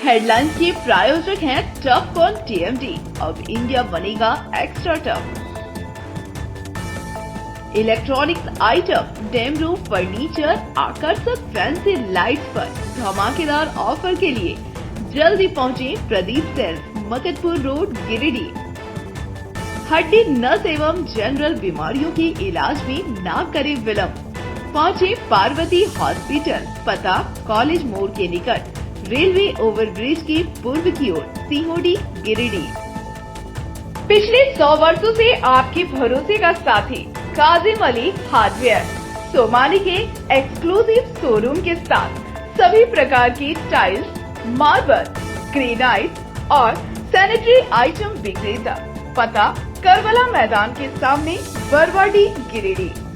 Headlines के प्रायोजक हैं टफकॉन टीएमटी। अब इंडिया बनेगा extra tough. Electronics item, dam roof furniture, आकर्षक फैंसी लाइट्स पर धमाकेदार ऑफर के लिए जल्दी पहुंचे प्रदीप सेल्स, मकतपुर रोड, गिरिडीह। हड्डी, नस एवं जनरल बीमारियों के इलाज में ना करे विलंब। पहुंचे पार्वती हॉस्पिटल, पता कॉलेज मोड़ के निकट, रेलवे ओवरब्रिज के पूर्व की ओर, सीहोडी, गिरिडीह। पिछले 100 वर्षों से आपके भरोसे का साथी काजिम अली हार्डवेयर, सोमानी के एक्सक्लूसिव शोरूम के साथ सभी प्रकार की टाइल्स, मार्बल, ग्रेनाइट और सैनिटरी आइटम विक्रेता। पता करबला मैदान के सामने, बरवाडी, गिरिडीह।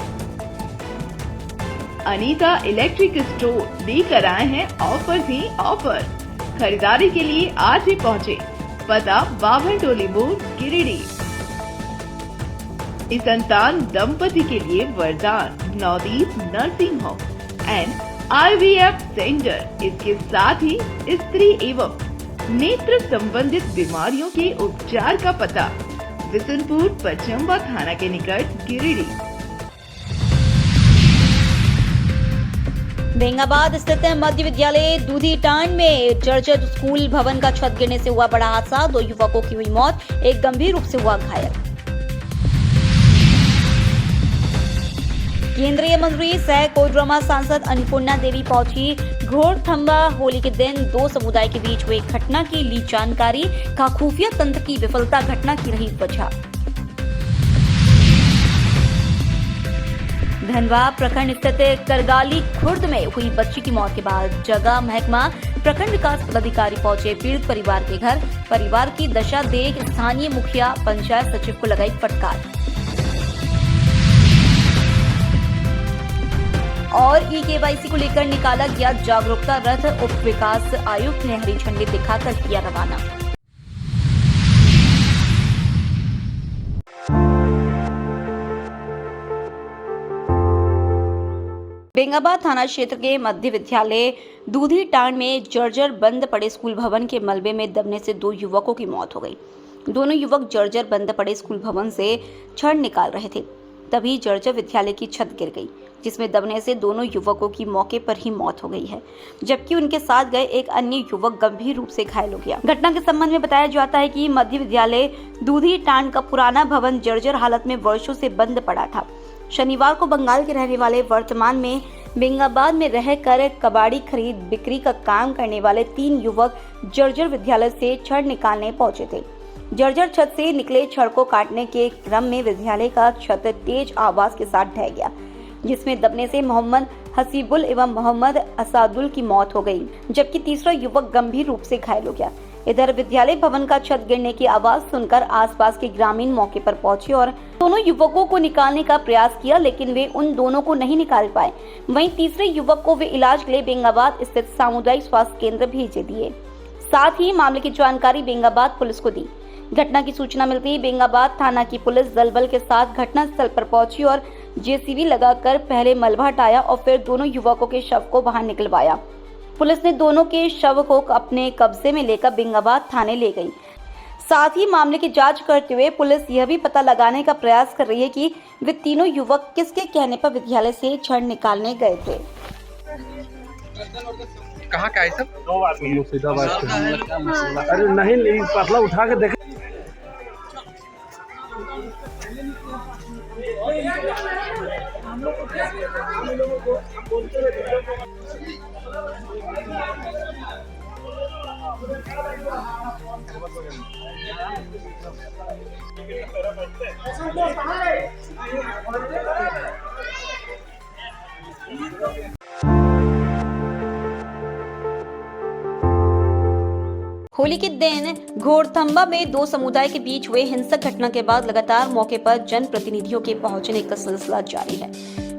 अनीता इलेक्ट्रिक स्टोर लेकर आए हैं ऑफर ही ऑफर। खरीदारी के लिए आज ही पहुंचे। पता बाभन टोली मोड़, गिरिडीह। इस संतान दंपति के लिए वरदान Navdeep nursing home and IVF centre. इसके साथ ही स्त्री एवं नेत्र संबंधित बीमारियों के उपचार का पता बिशनपुर, पचम्बा थाना के निकट, गिरिडीह। बेंगाबाद स्थित मध्य विद्यालय दूधीटांड में जर्जर स्कूल भवन का छत गिरने से हुआ बड़ा हादसा। 2 युवकों की हुई मौत, एक गंभीर रूप से हुआ घायल। केंद्रीय मंत्री सह कोडरमा सांसद अन्नपूर्णा देवी पहुंची। घोड़थंबा होली के दिन 2 समुदाय के बीच हुई घटना की ली जानकारी। का खुफिया तंत्र की विफलता घटना की रही वजह। धनवा प्रखंड स्थित करगाली खुर्द में हुई बच्ची की मौत के बाद जगह महकमा प्रखंड विकास पदाधिकारी पहुंचे पीड़ित परिवार के घर। परिवार की दशा देख स्थानीय मुखिया पंचायत सचिव को लगाई फटकार। और KYC को लेकर निकाला गया जागरूकता रथ। उप विकास आयुक्त ने हरी झंडी दिखाकर किया रवाना। बेंगाबाद थाना क्षेत्र के मध्य विद्यालय दूधीटांड में जर्जर बंद पड़े स्कूल भवन के मलबे में दबने से 2 युवकों की मौत हो गई। दोनों युवक जर्जर बंद पड़े स्कूल भवन से छड़ निकाल रहे थे, तभी जर्जर विद्यालय की छत गिर गई, जिसमें दबने से दोनों युवकों की मौके पर ही मौत हो गई है, जबकि उनके साथ गए एक अन्य युवक गंभीर रूप से घायल हो गया। घटना के संबंध में बताया जाता है कि मध्य विद्यालय दूधीटांड का पुराना भवन जर्जर हालत में वर्षों से बंद पड़ा था। शनिवार को बंगाल के रहने वाले वर्तमान में बेंगाबाद में रहकर कबाड़ी खरीद बिक्री का काम करने वाले 3 युवक जर्जर विद्यालय से छड़ निकालने पहुंचे थे। जर्जर छत से निकले छड़ को काटने के क्रम में विद्यालय का छत तेज आवाज के साथ ढह गया, जिसमें दबने से मोहम्मद हसीबुल एवं मोहम्मद असादुल की मौत हो गई, जबकि तीसरा युवक गंभीर रूप से घायल हो गया। इधर विद्यालय भवन का छत गिरने की आवाज सुनकर आसपास के ग्रामीण मौके पर पहुंचे और दोनों युवकों को निकालने का प्रयास किया, लेकिन वे उन दोनों को नहीं निकाल पाए। वहीं तीसरे युवक को वे इलाज के लिए बेंगाबाद स्थित सामुदायिक स्वास्थ्य केंद्र भेजे दिए। साथ ही मामले की जानकारी बेंगाबाद पुलिस को दी। घटना की सूचना मिलते ही बेंगाबाद थाना की पुलिस दलबल के साथ घटनास्थल पर पहुंची और JCB लगाकर पहले मलबा हटाया और फिर दोनों युवकों के शव को बाहर निकलवाया। पुलिस ने दोनों के शव को अपने कब्जे में लेकर बेंगाबाद थाने ले गई। साथ ही मामले की जांच करते हुए पुलिस यह भी पता लगाने का प्रयास कर रही है कि वे तीनों युवक किसके कहने पर विद्यालय से छड़ निकालने गए थे। कहाँ का है सब? 2 बात सीधा बात। अरे नहीं पतला उठा के देख। होली के दिन घोड़थंबा में 2 समुदाय के बीच हुए हिंसक घटना के बाद लगातार मौके पर जनप्रतिनिधियों के पहुंचने का सिलसिला जारी है।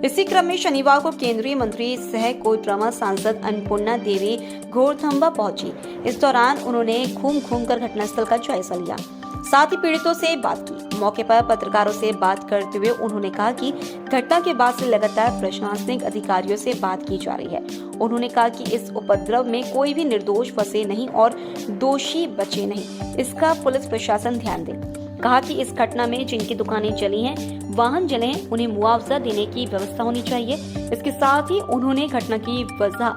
इसी क्रम में शनिवार को केंद्रीय मंत्री सह कोडरमा सांसद अन्नपूर्णा देवी घोड़थंबा पहुंची। इस दौरान उन्होंने घूम कर घटनास्थल का जायजा लिया, साथ ही पीड़ितों से बात की। मौके पर पत्रकारों से बात करते हुए उन्होंने कहा कि घटना के बाद से लगातार प्रशासनिक अधिकारियों से बात की जा रही है। उन्होंने कहा कि इस उपद्रव में कोई भी निर्दोष फंसे नहीं और दोषी बचे नहीं, इसका पुलिस प्रशासन ध्यान दे। कहा कि इस घटना में जिनकी दुकानें जली हैं, वाहन जले हैं, उन्हें मुआवजा देने की व्यवस्था होनी चाहिए। इसके साथ ही उन्होंने घटना की वजह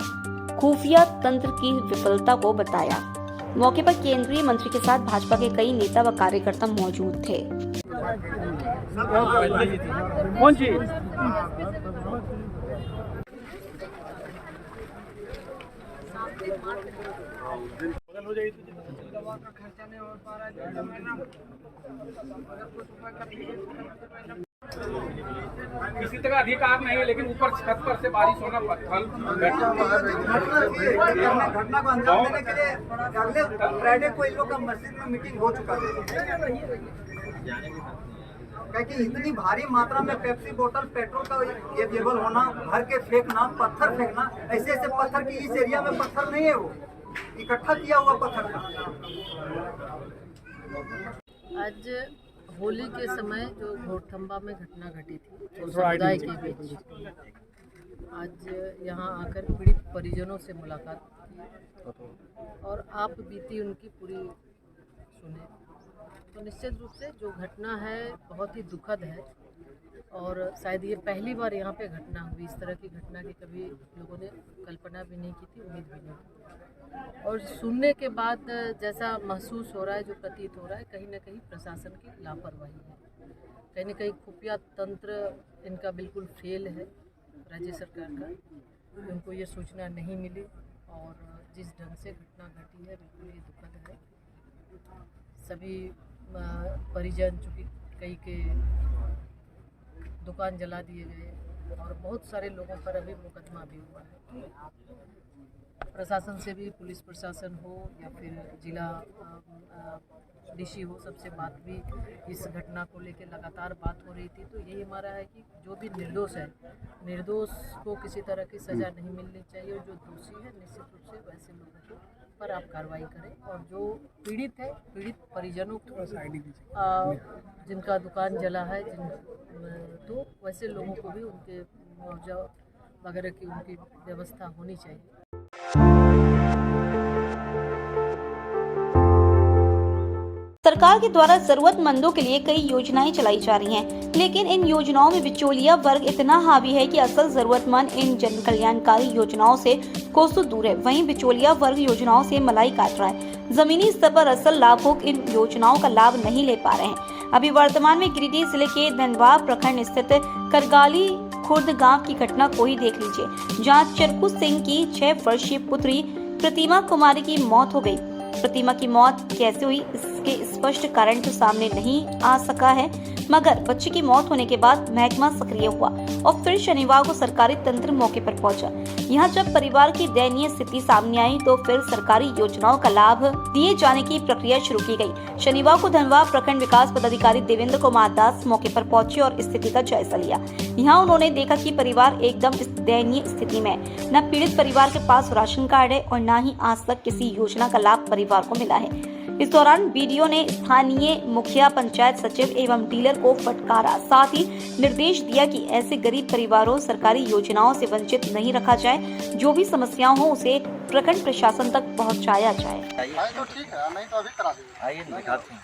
खुफिया तंत्र की विफलता को बताया। मौके पर केंद्रीय मंत्री के साथ भाजपा के कई नेता व कार्यकर्ता मौजूद थे। कौन चीज? किसी तरह अधिकार नहीं है, लेकिन ऊपर छत पर से बारिश होना पत्थर घटना को अंजाम देने के लिए अगले फ्राइडे को इन लोग का मस्जिद में मीटिंग हो चुका है। क्योंकि इतनी भारी मात्रा में पेप्सी बोतल पेट्रोल का अवेलेबल होना, भर के फेंकना, पत्थर फेंकना, ऐसे ऐसे पत्थर की इस एरिया में पत्थर नहीं है, वो इकट्ठा किया हुआ पत्थर था। आज होली के समय जो घोड़थंबा में घटना घटी थी समुदाय के बीच, आज यहाँ आकर पीड़ित परिजनों से मुलाकात की और आप बीती उनकी पूरी सुने, तो निश्चित रूप से जो घटना है बहुत ही दुखद है और शायद ये पहली बार यहाँ पे घटना हुई। इस तरह की घटना की कभी लोगों ने कल्पना भी नहीं की थी, उम्मीद भी नहीं की। और सुनने के बाद जैसा महसूस हो रहा है, जो प्रतीत हो रहा है, कहीं ना कहीं प्रशासन की लापरवाही है, कहीं ना कहीं खुफिया तंत्र इनका बिल्कुल फेल है राज्य सरकार का। उनको ये सूचना नहीं मिली और जिस ढंग से घटना घटी है बिल्कुल ये दुखद है। सभी परिजन, चूँकि कई के दुकान जला दिए गए और बहुत सारे लोगों पर अभी मुकदमा भी हुआ है। प्रशासन से भी, पुलिस प्रशासन हो या फिर जिला डीसी हो, सबसे बात भी इस घटना को लेकर लगातार बात हो रही थी। तो यही हमारा है कि जो भी निर्दोष है, निर्दोष को किसी तरह की सज़ा नहीं मिलनी चाहिए और जो दोषी है निश्चित रूप से वैसे लोगों को पर आप कार्रवाई करें। और जो पीड़ित है, पीड़ित परिजनों को जिनका दुकान जला है, तो वैसे लोगों को भी उनके मुआवजा वगैरह की उनकी व्यवस्था होनी चाहिए। सरकार के द्वारा जरूरतमंदों के लिए कई योजनाएं चलाई जा रही हैं, लेकिन इन योजनाओं में बिचौलिया वर्ग इतना हावी है कि असल जरूरतमंद इन जन कल्याणकारी योजनाओं से कोसों दूर है। वहीं बिचौलिया वर्ग योजनाओं से मलाई काट रहा है। जमीनी स्तर पर असल लाभुक इन योजनाओं का लाभ नहीं ले पा रहे हैं। अभी वर्तमान में गिरिडीह जिले के धनवा प्रखंड स्थित करगाली खुर्द गांव की घटना को ही देख लीजिए, जहां चरकू सिंह की 6 वर्षीय पुत्री प्रतिमा कुमारी की मौत हो गई। प्रतिमा की मौत कैसे हुई, इसके स्पष्ट कारण तो सामने नहीं आ सका है, मगर बच्चे की मौत होने के बाद महकमा सक्रिय हुआ और फिर शनिवार को सरकारी तंत्र मौके पर पहुंचा। यहाँ जब परिवार की दयनीय स्थिति सामने आई तो फिर सरकारी योजनाओं का लाभ दिए जाने की प्रक्रिया शुरू की गई। शनिवार को धनवा प्रखंड विकास पदाधिकारी देवेंद्र कुमार दास मौके पर पहुंचे और स्थिति का जायजा लिया। यहाँ उन्होंने देखा कि परिवार एकदम दयनीय स्थिति में, न पीड़ित परिवार के पास राशन कार्ड है और न ही आज तक किसी योजना का लाभ परिवार को मिला है। इस दौरान बीडीओ ने स्थानीय मुखिया, पंचायत सचिव एवं डीलर को फटकारा, साथ ही निर्देश दिया कि ऐसे गरीब परिवारों सरकारी योजनाओं से वंचित नहीं रखा जाए। जो भी समस्याएं हो उसे प्रखंड प्रशासन तक पहुंचाया जाए। तो ठीक है, नहीं तो अभी करा देंगे। आइए दिखाते हैं।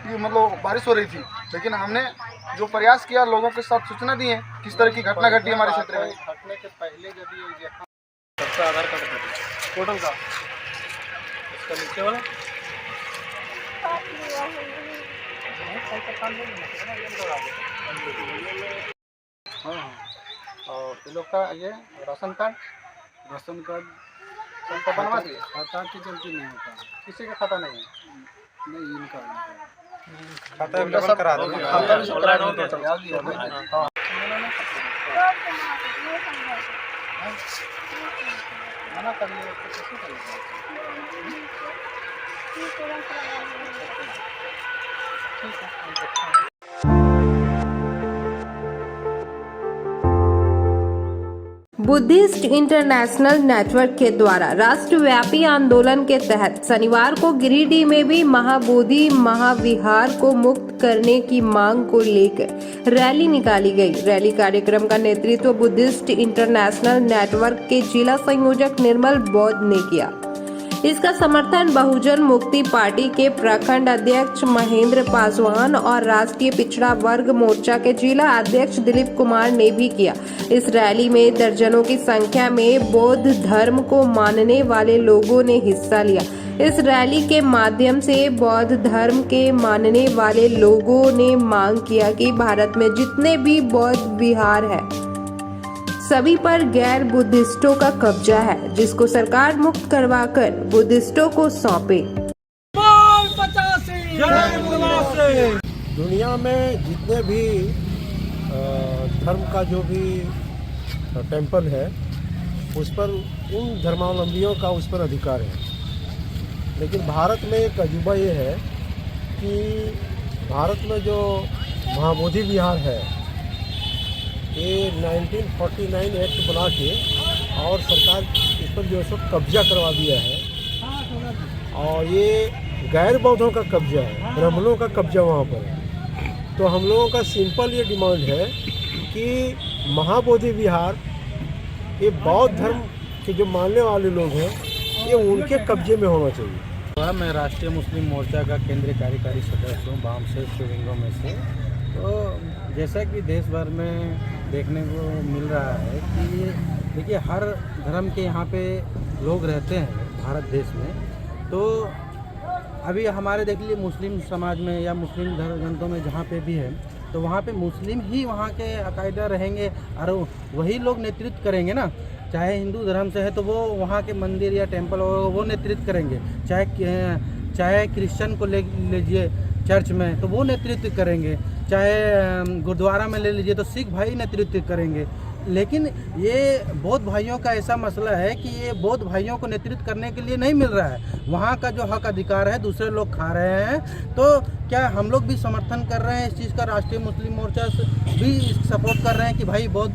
ये मतलब बारिश हो रही थी, लेकिन हमने जो प्रयास किया, लोगों के साथ सूचना दी है किस तरह की घटना घटी हमारे क्षेत्र में। घटने के पहले जब ये सबका आधार कार्ड टोटल का इसका नीचे वाला हाँ, और ये लोग का ये राशन कार्ड सबका बनवा दिए। खाता की जल्दी नहीं होता, किसी का खाता नहीं है, नहीं इनका खाता भी सब करा देंगे। खाता भी सब करा देंगे। हाँ, मना कर लिया तो कैसे करेगा? ठीक है। बुद्धिस्ट इंटरनेशनल नेटवर्क के द्वारा राष्ट्रव्यापी आंदोलन के तहत शनिवार को गिरिडीह में भी महाबोधि महाविहार को मुक्त करने की मांग को लेकर रैली निकाली गई। रैली कार्यक्रम का नेतृत्व बुद्धिस्ट इंटरनेशनल नेटवर्क के जिला संयोजक निर्मल बौद्ध ने किया। इसका समर्थन बहुजन मुक्ति पार्टी के प्रखंड अध्यक्ष महेंद्र पासवान और राष्ट्रीय पिछड़ा वर्ग मोर्चा के जिला अध्यक्ष दिलीप कुमार ने भी किया। इस रैली में दर्जनों की संख्या में बौद्ध धर्म को मानने वाले लोगों ने हिस्सा लिया। इस रैली के माध्यम से बौद्ध धर्म के मानने वाले लोगों ने मांग किया कि भारत में जितने भी बौद्ध विहार है सभी पर गैर बुद्धिस्टों का कब्जा है, जिसको सरकार मुक्त करवाकर बुद्धिस्टों को सौंपे। दुनिया में जितने भी धर्म का जो भी टेंपल है उस पर उन धर्मावलंबियों का उस पर अधिकार है, लेकिन भारत में एक अजूबा ये है कि भारत में जो महाबोधि विहार है ये 1949 एक्ट बना के और सरकार इस पर जो है सो कब्जा करवा दिया है और ये गैर बौद्धों का कब्जा है, ब्राह्मणों का कब्जा वहाँ पर है। तो हम लोगों का सिंपल ये डिमांड है कि महाबोधि विहार ये बौद्ध धर्म के जो मानने वाले लोग हैं ये उनके कब्जे में होना चाहिए। मैं राष्ट्रीय मुस्लिम मोर्चा का केंद्रीय कार्यकारी सदस्य हूँ बाम से शिविंगों में से। तो जैसा कि देश भर में देखने को मिल रहा है कि देखिए हर धर्म के यहाँ पे लोग रहते हैं भारत देश में। तो अभी हमारे देख लीजिए मुस्लिम समाज में या मुस्लिम धर्मग्रंथों में जहाँ पे भी है तो वहाँ पे मुस्लिम ही वहाँ के अकायदा रहेंगे और वही लोग नेतृत्व करेंगे ना। चाहे हिंदू धर्म से है तो वो वहाँ के मंदिर या टेंपल वो नेतृत्व करेंगे, चाहे क्रिश्चियन को ले लीजिए चर्च में तो वो नेतृत्व करेंगे, चाहे गुरुद्वारा में ले लीजिए तो सिख भाई नेतृत्व करेंगे। लेकिन ये बौद्ध भाइयों का ऐसा मसला है कि ये बौद्ध भाइयों को नेतृत्व करने के लिए नहीं मिल रहा है। वहाँ का जो हक अधिकार है दूसरे लोग खा रहे हैं। तो क्या हम लोग भी समर्थन कर रहे हैं इस चीज़ का, राष्ट्रीय मुस्लिम मोर्चा भी सपोर्ट कर रहे हैं कि भाई बौद्ध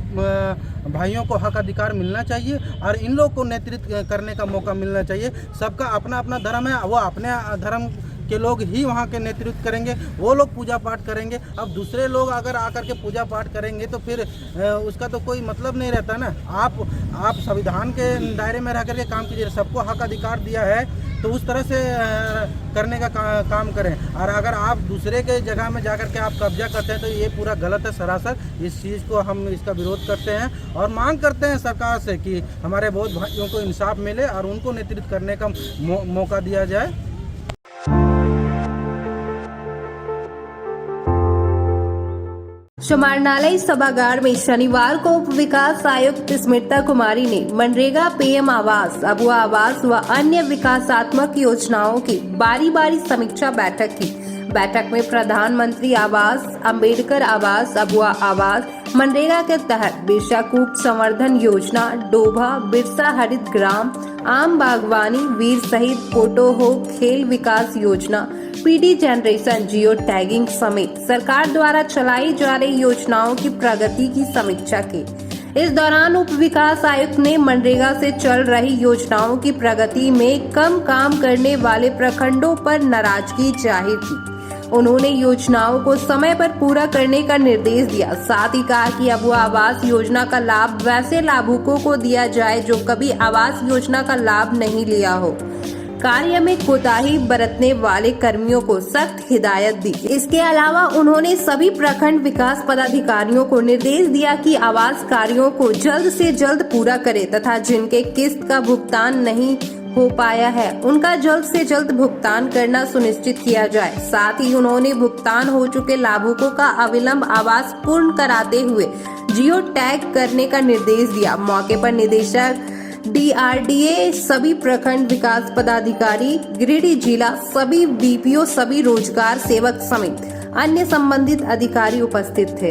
भाइयों को हक अधिकार मिलना चाहिए और इन लोग को नेतृत्व करने का मौका मिलना चाहिए। सबका अपना अपना धर्म है, वो अपने धर्म के लोग ही वहाँ के नेतृत्व करेंगे, वो लोग पूजा पाठ करेंगे। अब दूसरे लोग अगर आकर के पूजा पाठ करेंगे तो फिर उसका तो कोई मतलब नहीं रहता ना। आप संविधान के दायरे में रह करके काम कीजिए, सबको हक अधिकार दिया है तो उस तरह से करने का काम करें। और अगर आप दूसरे के जगह में जाकर के आप कब्जा करते हैं तो ये पूरा गलत है सरासर। इस चीज़ को हम इसका विरोध करते हैं और मांग करते हैं सरकार से कि हमारे बौद्ध भाइयों को इंसाफ मिले और उनको नेतृत्व करने का मौका दिया जाए। समाहरणालय सभागार में शनिवार को उप विकास आयुक्त स्मिता कुमारी ने मनरेगा, पीएम आवास, अबुआ आवास व अन्य विकासात्मक योजनाओं की बारी-बारी समीक्षा बैठक की। बैठक में प्रधानमंत्री आवास, अंबेडकर आवास, अबुआ आवास, मनरेगा के तहत बिरसा कूप संवर्धन योजना, डोभा, बिरसा हरित ग्राम, आम बागवानी, वीर शहीद पोटोहो खेल विकास योजना, पीडी जनरेशन, जियो टैगिंग समेत सरकार द्वारा चलाई जा रही योजनाओं की प्रगति की समीक्षा की। इस दौरान उप विकास आयुक्त ने मनरेगा से चल रही योजनाओं की प्रगति में कम काम करने वाले प्रखंडों पर नाराजगी जाहिर की। उन्होंने योजनाओं को समय पर पूरा करने का निर्देश दिया। साथ ही कहा कि अबुआ आवास योजना का लाभ वैसे लाभुकों को दिया जाए जो कभी आवास योजना का लाभ नहीं लिया हो। कार्य में कोताही बरतने वाले कर्मियों को सख्त हिदायत दी। इसके अलावा उन्होंने सभी प्रखंड विकास पदाधिकारियों को निर्देश दिया कि आवास कार्यों को जल्द से जल्द पूरा करें तथा जिनके किस्त का भुगतान नहीं हो पाया है उनका जल्द से जल्द भुगतान करना सुनिश्चित किया जाए। साथ ही उन्होंने भुगतान हो चुके लाभुकों का अविलंब आवास पूर्ण कराते हुए जियो टैग करने का निर्देश दिया। मौके पर निदेशक DRDA, सभी प्रखंड विकास पदाधिकारी, गिरिडीह जिला, सभी बीपीओ, सभी रोजगार सेवक समेत अन्य संबंधित अधिकारी उपस्थित थे।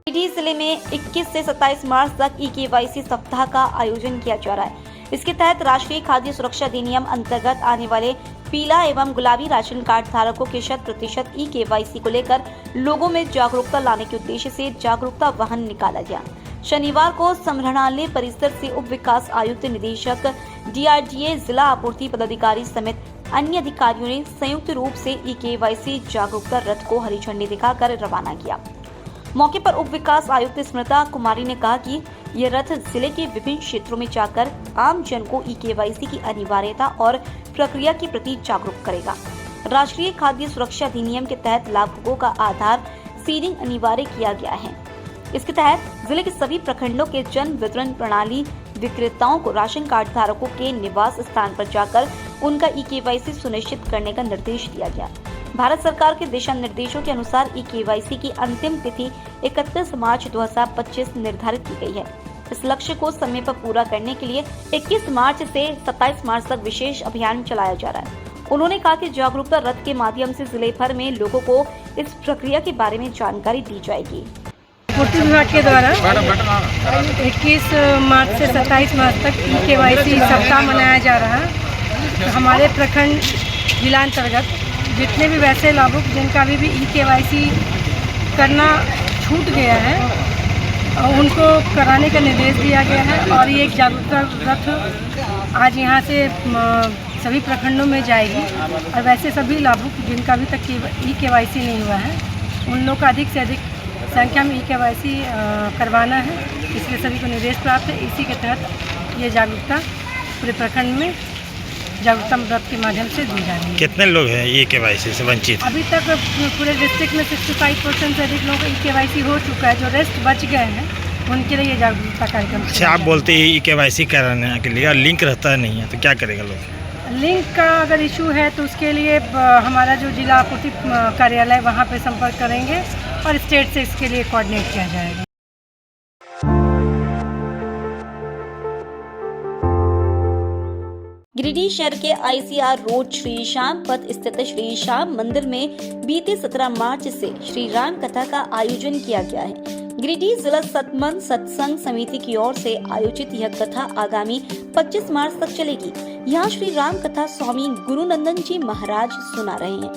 गिरिडीह जिले में 21 से 27 मार्च तक EKYC सप्ताह का आयोजन किया जा रहा है। इसके तहत राष्ट्रीय खाद्य सुरक्षा अधिनियम अंतर्गत आने वाले पीला एवं गुलाबी राशन कार्ड धारकों के 100% ई-KYC को लेकर लोगों में जागरूकता लाने के उद्देश्य से जागरूकता वाहन निकाला गया। शनिवार को संग्रहालय परिसर से उप विकास आयुक्त, निदेशक DRDA, जिला आपूर्ति पदाधिकारी समेत अन्य अधिकारियों ने संयुक्त रूप से ई-KYC जागरूकता रथ को हरी झंडी दिखाकर रवाना किया। मौके पर उप विकास आयुक्त स्मृता कुमारी ने कहा कि यह रथ जिले के विभिन्न क्षेत्रों में जाकर आम जन को ई-KYC की अनिवार्यता और प्रक्रिया के प्रति जागरूक करेगा। राष्ट्रीय खाद्य सुरक्षा अधिनियम के तहत लाभुकों का आधार सीडिंग अनिवार्य किया गया है। इसके तहत जिले के सभी प्रखंडों के जन वितरण प्रणाली विक्रेताओं को राशन कार्ड धारकों के निवास स्थान पर जाकर उनका ई-KYC सुनिश्चित करने का निर्देश दिया गया। भारत सरकार के दिशा निर्देशों के अनुसार ई-KYC की अंतिम तिथि 31 मार्च 2025 निर्धारित की गई है। इस लक्ष्य को समय पर पूरा करने के लिए 21 मार्च से 27 मार्च तक विशेष अभियान चलाया जा रहा है। उन्होंने कहा कि जागरूकता रथ के माध्यम से जिले भर में लोगों को इस प्रक्रिया के बारे में जानकारी दी जाएगी। पूर्ति विभाग के द्वारा 21 मार्च से 27 मार्च तक ई-KYC सप्ताह मनाया जा रहा है। हमारे प्रखंड जिलांतर्गत जितने भी वैसे लाभुक जिनका अभी भी ई-KYC करना छूट गया है, उनको कराने का निर्देश दिया गया है और ये एक जागरूकता रथ आज यहाँ से सभी प्रखंडों में जाएगी। और वैसे सभी लाभुक जिनका अभी तक ई-KYC नहीं हुआ है, उन लोग का अधिक से अधिक संख्या में ई-KYC करवाना है। इसलिए सभी को निर्देश प्राप्त है। इसी के तहत ये जागरूकता पूरे प्रखंड में जागरूकता रथ के माध्यम से दी जा रही है। कितने लोग हैं ई-KYC से वंचित? अभी तक पूरे डिस्ट्रिक्ट में 65% से अधिक लोगों का ई-KYC हो चुका है। जो रेस्ट बच गए हैं उनके लिए ये जागरूकता कार्यक्रम। अच्छा, आप बोलते हैं ई-KYC कराने के लिए लिंक रहता नहीं है, तो क्या करेगा लोग? लिंक का अगर इशू है तो उसके लिए हमारा जो जिला आपूर्ति कार्यालय वहाँ पे संपर्क करेंगे और स्टेट से इसके लिए कोऑर्डिनेट किया जाएगा। गिरिडीह शहर के ICR रोड श्री श्याम पथ स्थित श्री श्याम मंदिर में बीते 17 मार्च से श्री राम कथा का आयोजन किया गया है। गिरिडीह जिला सतमन सत्संग समिति की ओर से आयोजित यह कथा आगामी 25 मार्च तक चलेगी। यहाँ श्री राम कथा स्वामी गुरुनंदन जी महाराज सुना रहे हैं।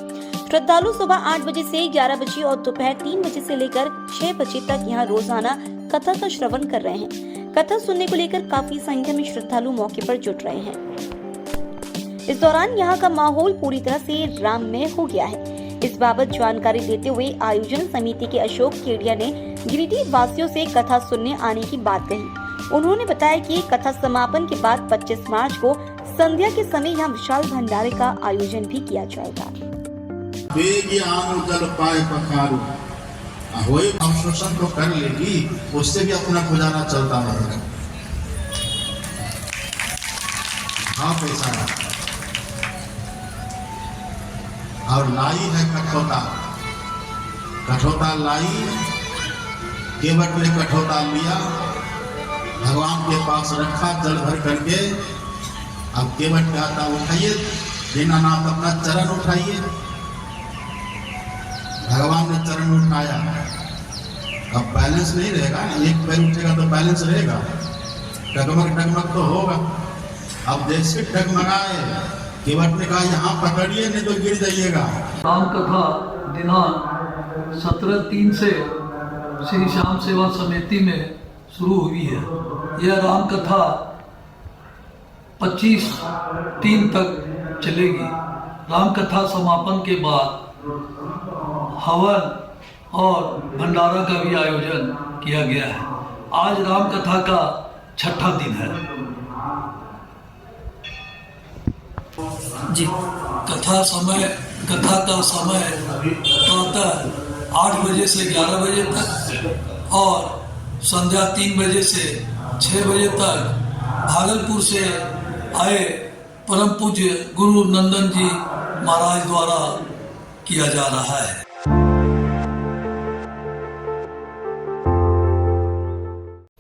श्रद्धालु सुबह 8 बजे से 11 बजे और दोपहर 3 बजे से लेकर 6 बजे तक यहाँ रोजाना कथा का श्रवण कर रहे हैं। कथा सुनने को लेकर काफी संख्या में श्रद्धालु मौके पर जुट रहे हैं। इस दौरान यहाँ का माहौल पूरी तरह से राममय हो गया है। इस बाबत जानकारी देते हुए आयोजन समिति के अशोक केडिया ने गिरिडीह वासियों से कथा सुनने आने की बात कही। उन्होंने बताया कि कथा समापन के बाद 25 मार्च को संध्या के समय यहाँ विशाल भंडारे का आयोजन भी किया जाएगा। अवशोषण तो कर लेगी, उससे भी अपना गुजारा चलता रहेगा। हाँ, पैसा और लाई है कठोता, कठोता लाई, केवट ने कठोता लिया, भगवान के पास रखा जल भर करके। अब केवट कहता उठाइए, दीनानाथ अपना चरण उठाइए। भगवान ने चरण उठाया। अब बैलेंस नहीं रहेगा, एक पैर उठेगा तो बैलेंस रहेगा, डगमग डगमग तो होगा। अब जैसे डगमगाए, केवट ने कहा यहाँ पकड़िए नहीं तो गिर जाइएगा। राम कथा दिनांक 17/3 से श्री श्याम सेवा समिति में शुरू हुई है। यह राम कथा 25/3 तक चलेगी। राम कथा समापन के बाद हवन और भंडारा का भी आयोजन किया गया है। आज राम कथा का 6ठा दिन है। जी, कथा का समय प्रातः 8 बजे से 11 बजे तक और संध्या 3 बजे से 6 बजे तक भागलपुर से आए परम पूज्य गुरु नंदन जी महाराज द्वारा किया जा रहा है।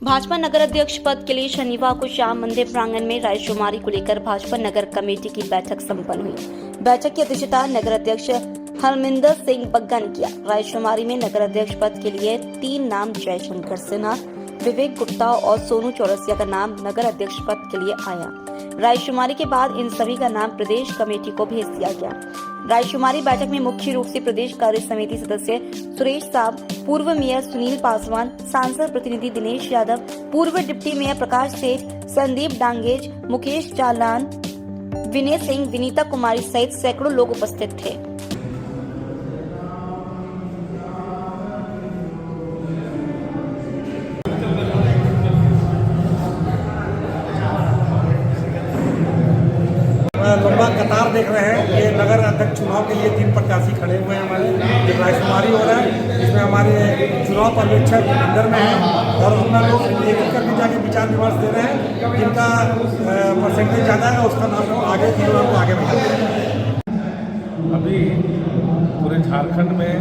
भाजपा नगर अध्यक्ष पद के लिए शनिवार को श्याम मंदिर प्रांगण में रायशुमारी को लेकर भाजपा नगर कमेटी की बैठक संपन्न हुई। बैठक की अध्यक्षता नगर अध्यक्ष हरमिंदर सिंह बग्गा ने किया। रायशुमारी में नगर अध्यक्ष पद के लिए 3 नाम जयशंकर सिन्हा, विवेक गुप्ता और सोनू चौरसिया का नाम नगर अध्यक्ष पद के लिए आया। रायशुमारी के बाद इन सभी का नाम प्रदेश कमेटी को भेज दिया गया। रायशुमारी बैठक में मुख्य रूप से प्रदेश कार्य समिति सदस्य सुरेश साहब, पूर्व मेयर सुनील पासवान, सांसद प्रतिनिधि दिनेश यादव, पूर्व डिप्टी मेयर प्रकाश सेठ, संदीप डांगेज, मुकेश चालान, विनय सिंह, विनीता कुमारी सहित सैकड़ों लोग उपस्थित थे। लंबा कतार देख रहे हैं। ये नगर अध्यक्ष चुनाव के लिए 3 प्रत्याशी खड़े हुए हैं हमारे। एक रायशुमारी हो रहा है, इसमें हमारे चुनाव पर्यवेक्षक अंदर में हैं और उनका लोग एक एक करके जाके विचार विमर्श दे रहे हैं। जिनका परसेंटेज ज़्यादा है उसका नाम हम आगे बढ़ाते हैं। अभी पूरे झारखंड में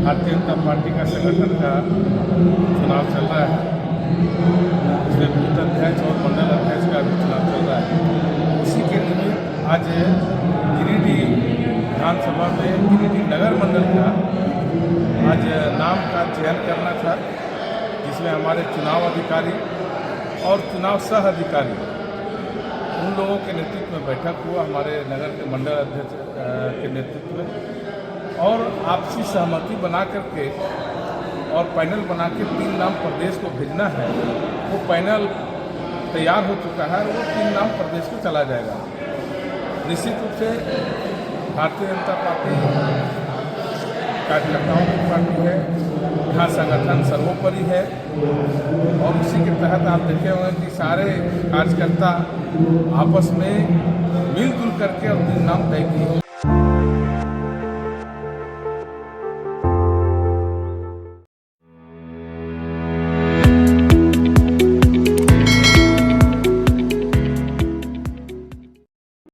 भारतीय जनता पार्टी का संगठन का चुनाव चल रहा है। इसमें बूथ अध्यक्ष और मंडल अध्यक्ष का भी चुनाव चल रहा है। उसी के निमित्त आज गिरिडीह विधानसभा में गिरिडीह नगर मंडल का आज नाम का चयन करना था, जिसमें हमारे चुनाव अधिकारी और चुनाव सह अधिकारी उन लोगों के नेतृत्व में बैठक हुआ, हमारे नगर के मंडल अध्यक्ष के नेतृत्व में, और आपसी सहमति बना करके और पैनल बना के 3 नाम प्रदेश को भेजना है। वो पैनल तैयार हो चुका है और वो 3 नाम प्रदेश को चला जाएगा। निश्चित रूप से भारतीय जनता पार्टी कार्यकर्ताओं की पार्टी है, यहाँ संगठन सर्वोपरि है और उसी के तहत आप देखे होंगे कि सारे कार्यकर्ता आपस में मिलजुल करके और 3 नाम तय किए।